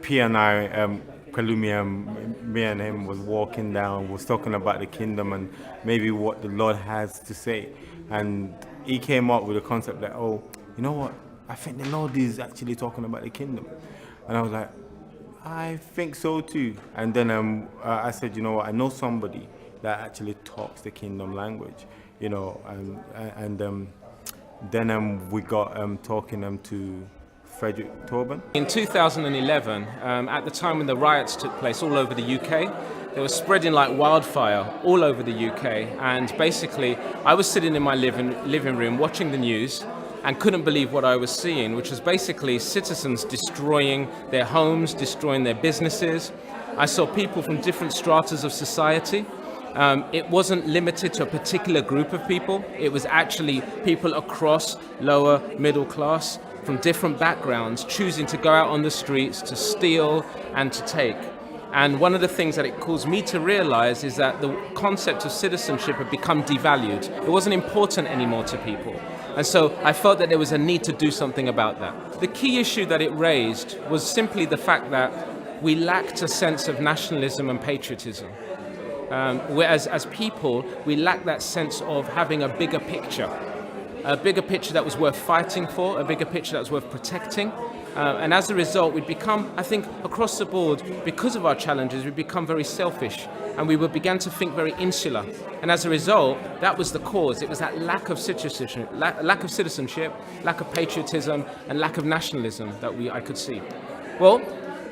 P and I, Palumi, me and him was walking down, was talking about the kingdom and maybe what the Lord has to say. And he came up with a concept that, oh, you know what? I think the Lord is actually talking about the kingdom. And I was like, I think so too. And then I said, you know what? I know somebody that actually talks the kingdom language, you know, and then we got talking to Frederick. In 2011, at the time when the riots took place all over the UK, they were spreading like wildfire all over the UK. And basically, I was sitting in my living room watching the news and couldn't believe what I was seeing, which was basically citizens destroying their homes, destroying their businesses. I saw people from different stratas of society. It wasn't limited to a particular group of people. It was actually people across lower middle class from different backgrounds choosing to go out on the streets to steal and to take. And one of the things that it caused me to realize is that the concept of citizenship had become devalued. It wasn't important anymore to people. And so I felt that there was a need to do something about that. The key issue that it raised was simply the fact that we lacked a sense of nationalism and patriotism. Whereas as people, we lack that sense of having a bigger picture that was worth fighting for, a bigger picture that was worth protecting. And as a result, we'd become, I think, across the board, because of our challenges, we'd become very selfish and we began to think very insular. And as a result, that was the cause. It was that lack of citizenship, lack of patriotism, and lack of nationalism that I could see. Well,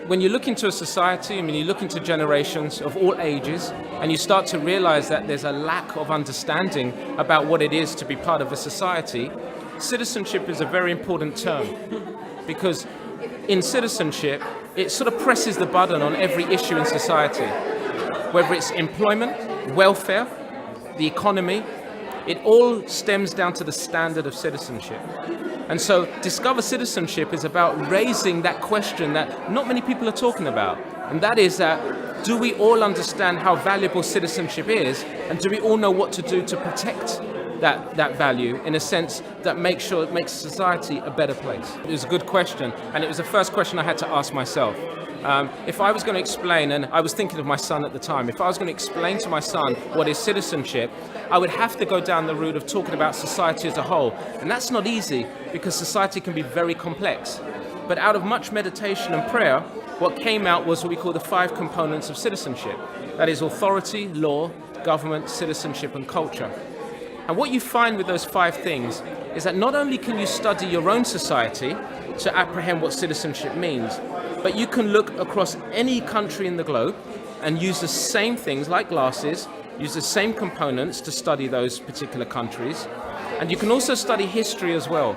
when you look into a society, when you look into generations of all ages, and you start to realize that there's a lack of understanding about what it is to be part of a society, citizenship is a very important term, because in citizenship, it sort of presses the button on every issue in society, whether it's employment, welfare, the economy. It all stems down to the standard of citizenship. And so Discover Citizenship is about raising that question that not many people are talking about. And that is that, do we all understand how valuable citizenship is? And do we all know what to do to protect that value in a sense that makes sure it makes society a better place? It was a good question. And it was the first question I had to ask myself. If I was going to explain, and I was thinking of my son at the time, if I was going to explain to my son what is citizenship, I would have to go down the route of talking about society as a whole. And that's not easy because society can be very complex. But out of much meditation and prayer, what came out was what we call the 5 components of citizenship. That is authority, law, government, citizenship, and culture. And what you find with those 5 things is that not only can you study your own society to apprehend what citizenship means, but you can look across any country in the globe and use the same things like glasses, use the same components to study those particular countries. And you can also study history as well.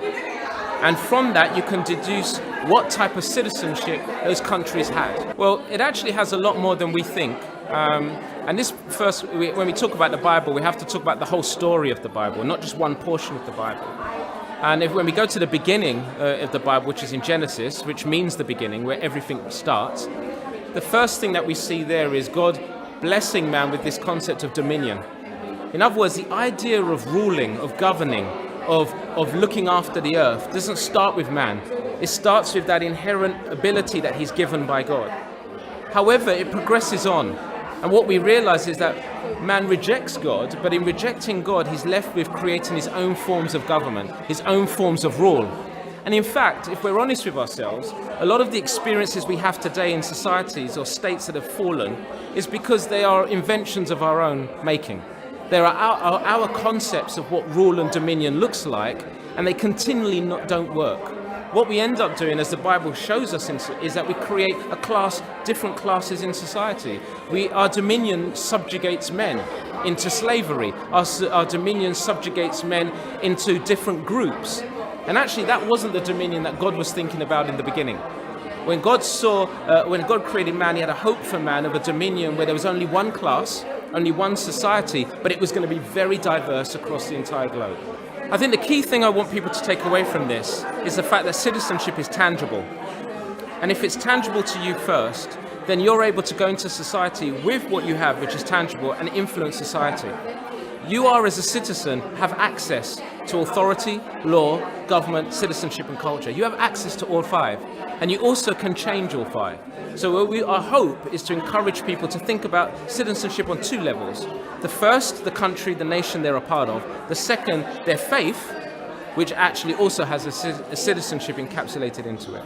And from that, you can deduce what type of citizenship those countries had. Well, it actually has a lot more than we think. And this first, when we talk about the Bible, we have to talk about the whole story of the Bible, not just one portion of the Bible. And when we go to the beginning of the Bible, which is in Genesis, which means the beginning, where everything starts, the first thing that we see there is God blessing man with this concept of dominion. In other words, the idea of ruling, of governing, of looking after the earth doesn't start with man. It starts with that inherent ability that he's given by God. However, it progresses on. And what we realize is that man rejects God, but in rejecting God, he's left with creating his own forms of government, his own forms of rule. And in fact, if we're honest with ourselves, a lot of the experiences we have today in societies or states that have fallen is because they are inventions of our own making. There are our concepts of what rule and dominion looks like, and they continually don't work. What we end up doing, as the Bible shows us, is that we create different classes in society. Our dominion subjugates men into slavery. Our dominion subjugates men into different groups. And actually, that wasn't the dominion that God was thinking about in the beginning. When God created man, he had a hope for man of a dominion where there was only one class, only one society, but it was going to be very diverse across the entire globe. I think the key thing I want people to take away from this is the fact that citizenship is tangible. And if it's tangible to you first, then you're able to go into society with what you have, which is tangible, and influence society. You are, as a citizen, have access to authority, law, government, citizenship, and culture. You have access to all 5. and you also can change all 5. So our hope is to encourage people to think about citizenship on 2 levels. The first, the country, the nation they're a part of. The second, their faith, which actually also has a citizenship encapsulated into it.